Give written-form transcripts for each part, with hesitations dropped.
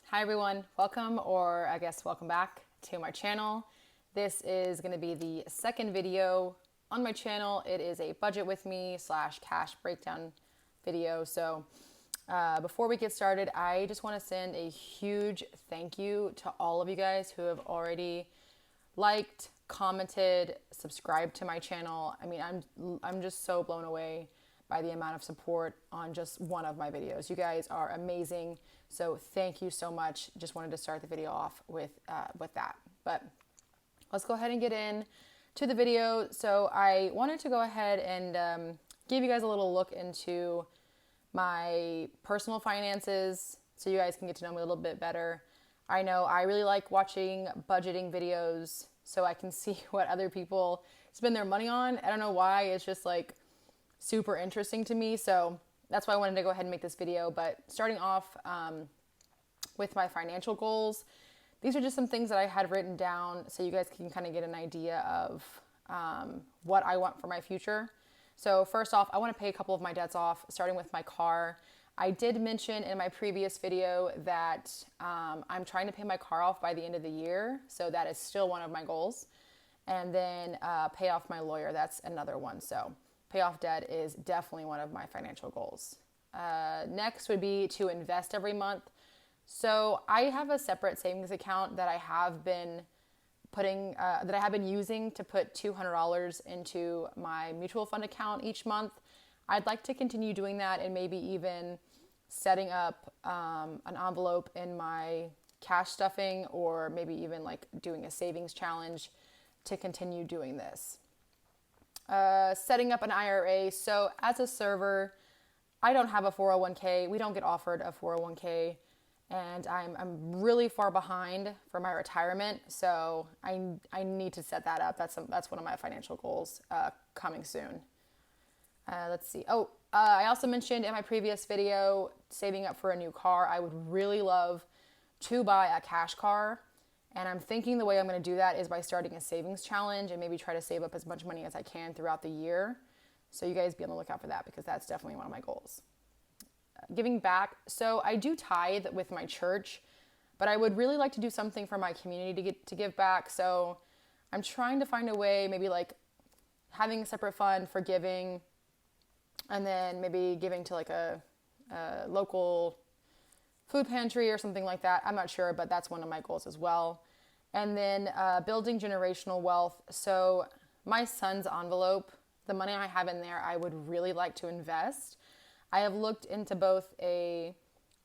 Hi everyone, welcome, or I guess welcome back to my channel. This is going to be the second video on my channel. It is a budget with me / cash breakdown video. So before we get started, I just want to send a huge thank you to all of you guys who have already liked, commented, subscribed to my channel. I mean, I'm just so blown away by the amount of support on just one of my videos. You guys are amazing. So thank you so much. Just wanted to start the video off with that. But let's go ahead and get in to the video. So I wanted to go ahead and give you guys a little look into my personal finances so you guys can get to know me a little bit better. I know I really like watching budgeting videos so I can see what other people spend their money on. I don't know why, it's just like super interesting to me. So that's why I wanted to go ahead and make this video. But starting off with my financial goals, these are just some things that I had written down so you guys can kind of get an idea of what I want for my future. So first off, I want to pay a couple of my debts off, starting with my car. I did mention in my previous video that I'm trying to pay my car off by the end of the year. So that is still one of my goals. And then pay off my lawyer. That's another one. So pay off debt is definitely one of my financial goals. Next would be to invest every month. So I have a separate savings account that I have been using to put $200 into my mutual fund account each month. I'd like to continue doing that and maybe even setting up an envelope in my cash stuffing, or maybe even like doing a savings challenge to continue doing this. Setting up an IRA. So as a server, I don't have a 401k. We don't get offered a 401k, and I'm really far behind for my retirement. So I need to set that up. That's one of my financial goals coming soon. Let's see. I also mentioned in my previous video saving up for a new car. I would really love to buy a cash car. And I'm thinking the way I'm going to do that is by starting a savings challenge and maybe try to save up as much money as I can throughout the year. So you guys be on the lookout for that, because that's definitely one of my goals. Giving back. So I do tithe with my church, but I would really like to do something for my community to give back. So I'm trying to find a way, maybe like having a separate fund for giving, and then maybe giving to like a local food pantry or something like that. I'm not sure, but that's one of my goals as well. And then building generational wealth. So my son's envelope, the money I have in there, I would really like to invest. I have looked into both a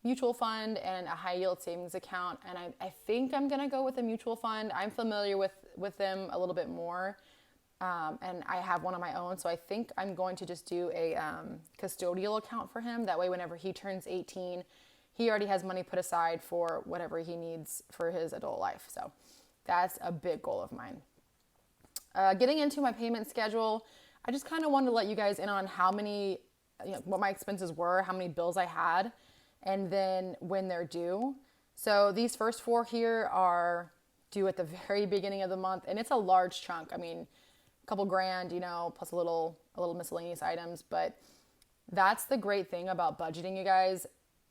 mutual fund and a high yield savings account, and I think I'm going to go with a mutual fund. I'm familiar with them a little bit more, and I have one on my own. So I think I'm going to just do a custodial account for him. That way, whenever he turns 18, he already has money put aside for whatever he needs for his adult life. So that's a big goal of mine. Getting into my payment schedule, I just kind of wanted to let you guys in on how many, what my expenses were, how many bills I had, and then when they're due. So these first 4 here are due at the very beginning of the month, and it's a large chunk. I mean, a couple grand, plus a little miscellaneous items. But that's the great thing about budgeting, you guys.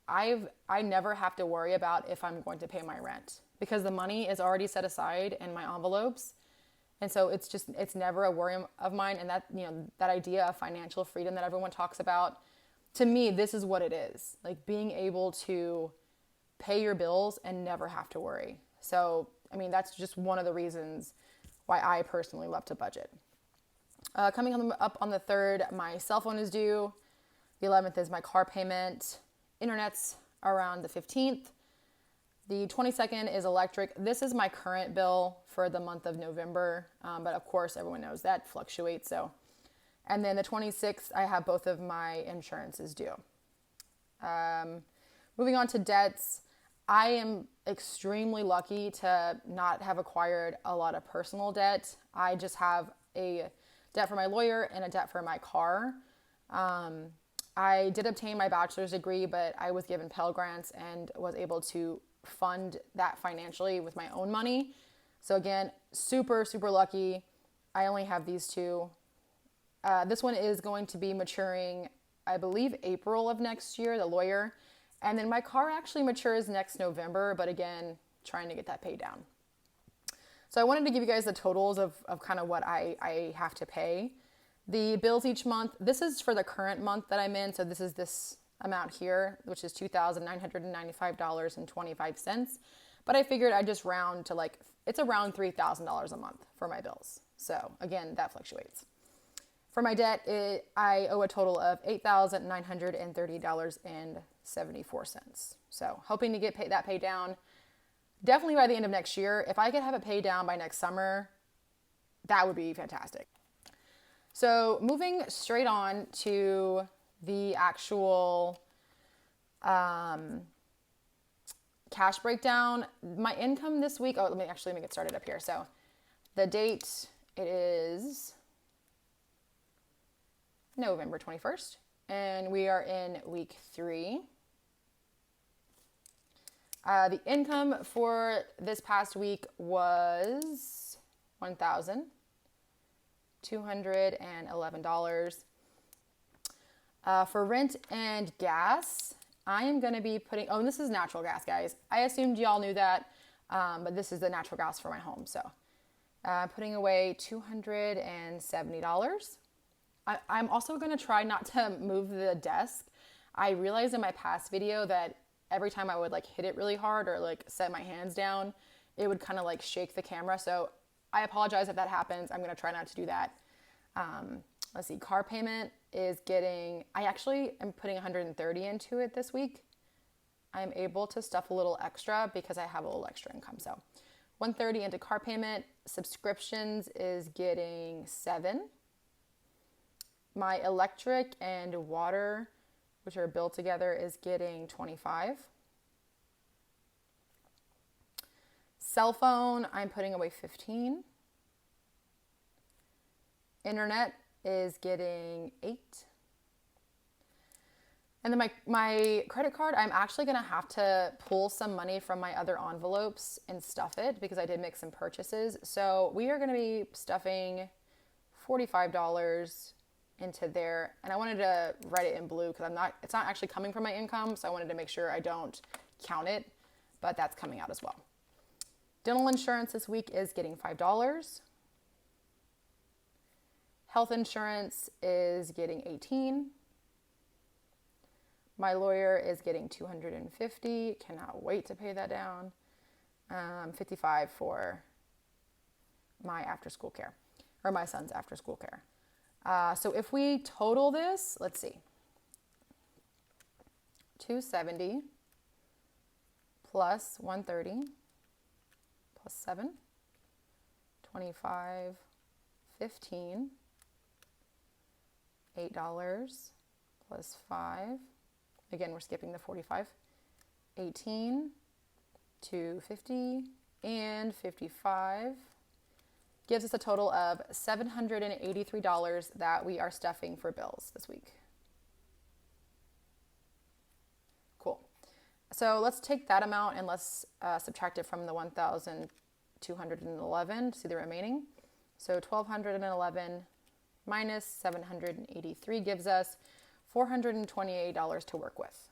I never have to worry about if I'm going to pay my rent, because the money is already set aside in my envelopes. And so it's never a worry of mine. And that, that idea of financial freedom that everyone talks about, to me, this is what it is. Like being able to pay your bills and never have to worry. So, I mean, that's just one of the reasons why I personally love to budget. Coming up on the 3rd, my cell phone is due. The 11th is my car payment. Internet's around the 15th. The 22nd is electric. This is my current bill for the month of November, but of course everyone knows that fluctuates. So, and then the 26th, I have both of my insurances due. Moving on to debts, I am extremely lucky to not have acquired a lot of personal debt. I just have a debt for my lawyer and a debt for my car. I did obtain my bachelor's degree, but I was given Pell Grants and was able to fund that financially with my own money. So again, super, super lucky. I only have these two. This one is going to be maturing, I believe, April of next year, the lawyer. And then my car actually matures next November, but again, trying to get that paid down. So I wanted to give you guys the totals of kind of what I have to pay. The bills each month, this is for the current month that I'm in. So this is this amount here, which is $2,995.25. But I figured I'd just round to like, it's around $3,000 a month for my bills. So again, that fluctuates. For my debt, I owe a total of $8,930.74. So hoping to get that paid down definitely by the end of next year. If I could have it paid down by next summer, that would be fantastic. So moving straight on to the actual cash breakdown. My income this week, let me get started up here. So the date, it is November 21st, and we are in week 3. The income for this past week was $1,211. For rent and gas, I am going to be putting, and this is natural gas, guys. I assumed y'all knew that, but this is the natural gas for my home. So putting away $270. I'm also going to try not to move the desk. I realized in my past video that every time I would like hit it really hard or like set my hands down, it would kind of like shake the camera. So I apologize if that happens. I'm going to try not to do that. Let's see, car payment is getting, I actually am putting 130 into it this week. I'm able to stuff a little extra because I have a little extra income. So 130 into car payment. Subscriptions is getting 7. My electric and water, which are billed together, is getting 25. Cell phone, I'm putting away 15. Internet is getting 8. And then my credit card, I'm actually going to have to pull some money from my other envelopes and stuff it because I did make some purchases. So we are going to be stuffing $45 into there. And I wanted to write it in blue because it's not actually coming from my income. So I wanted to make sure I don't count it, but that's coming out as well. Dental insurance this week is getting $5. Health insurance is getting 18. My lawyer is getting 250. Cannot wait to pay that down. 55 for my after school care, or my son's after school care. So if we total this, let's see, 270 plus 130 plus 7, 25, 15, $8 plus 5. Again, we're skipping the 45. 18, 250, and 55 gives us a total of $783 that we are stuffing for bills this week. Cool. So let's take that amount and let's subtract it from the 1,211 to see the remaining. So 1,211 minus 783 gives us $428 to work with.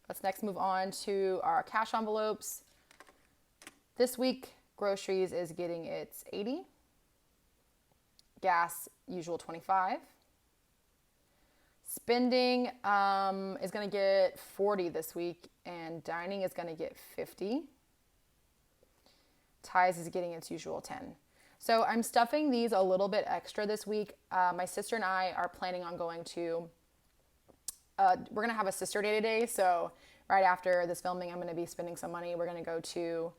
Let's next move on to our cash envelopes. This week, groceries is getting its 80. Gas, usual 25. Spending is going to get 40 this week, and dining is going to get 50. Ties is getting its usual 10. So I'm stuffing these a little bit extra this week. My sister and I are planning on going to, we're going to have a sister day today. So right after this filming, I'm going to be spending some money. We're going to go to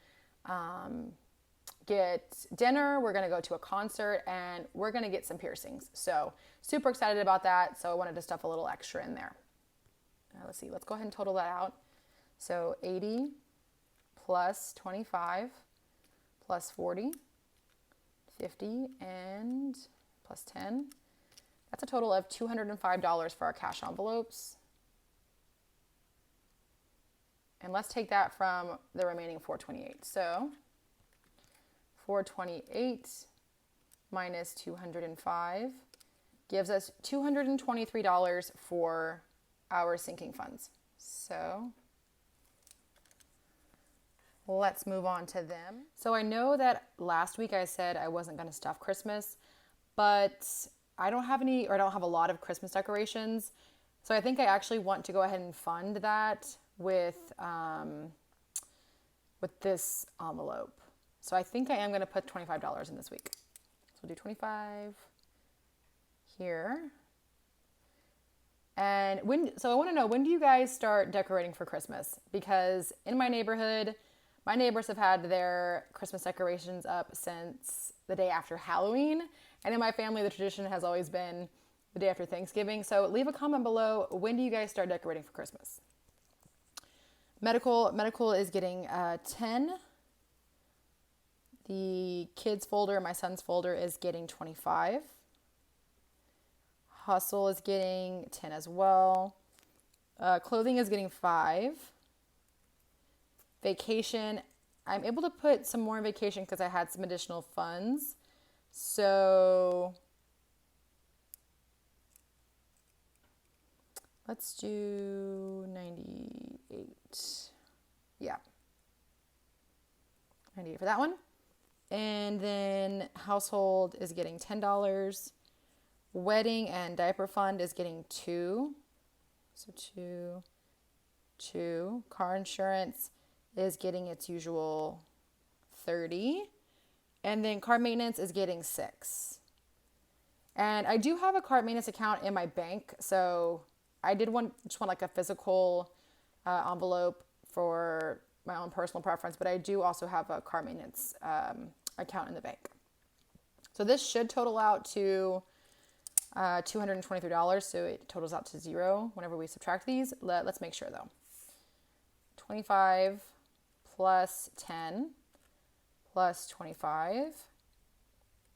get dinner. We're going to go to a concert, and we're going to get some piercings. So super excited about that. So I wanted to stuff a little extra in there. Let's see. Let's go ahead and total that out. So 80 plus 25 plus 40. 50 and plus 10. That's a total of $205 for our cash envelopes. And let's take that from the remaining 428. So 428 minus 205 gives us $223 for our sinking funds. So let's move on to them. So I know that last week I said I wasn't going to stuff Christmas, but I don't have any, or I don't have a lot of Christmas decorations. So I think I actually want to go ahead and fund that with this envelope. So I think I am going to put $25 in this week. So we'll do 25 here. And so I want to know, when do you guys start decorating for Christmas? Because in my neighborhood, my neighbors have had their Christmas decorations up since the day after Halloween. And in my family, the tradition has always been the day after Thanksgiving. So leave a comment below. When do you guys start decorating for Christmas? Medical is getting 10. The kids folder, my son's folder, is getting 25. Hustle is getting 10 as well. Clothing is getting 5. Vacation, I'm able to put some more in vacation because I had some additional funds. So let's do 98. Yeah. 98 for that one. And then household is getting $10. Wedding and diaper fund is getting 2. So 2. Car insurance is getting its usual 30. And then car maintenance is getting 6. And I do have a car maintenance account in my bank. So I just want like a physical envelope for my own personal preference, but I do also have a car maintenance account in the bank. So this should total out to $223, so it totals out to 0 whenever we subtract these. Let's make sure though. 25 plus 10 plus 25,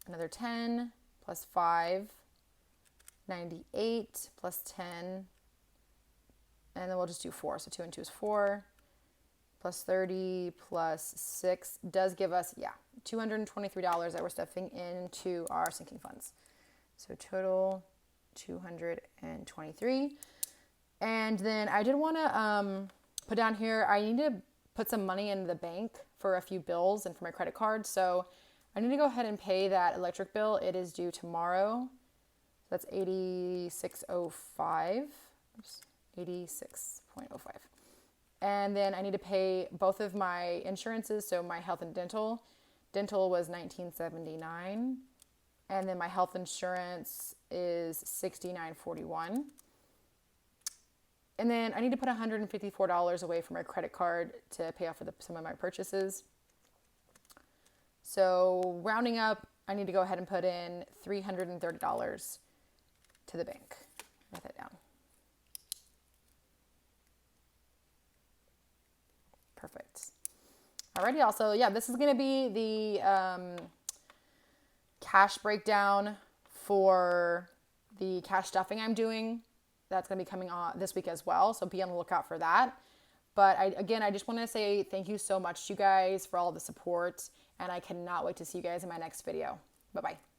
another 10 plus 5, 98 plus 10, and then we'll just do 4. So 2 and 2 is 4, plus 30 plus 6 does give us, $223 that we're stuffing into our sinking funds. So total 223. And then I did want to put down here, I need to put some money in the bank for a few bills and for my credit card. So I need to go ahead and pay that electric bill. It is due tomorrow. That's $86.05. Oops, 86.05. And then I need to pay both of my insurances. So my health and dental. Dental was $19.79. And then my health insurance is $69.41. And then I need to put $154 away from my credit card to pay off for some of my purchases. So rounding up, I need to go ahead and put in $330 to the bank. Write that down. Perfect. Alrighty, y'all. So yeah, this is going to be the cash breakdown for the cash stuffing I'm doing. That's going to be coming on this week as well. So be on the lookout for that. But I just want to say thank you so much to you guys for all the support. And I cannot wait to see you guys in my next video. Bye-bye.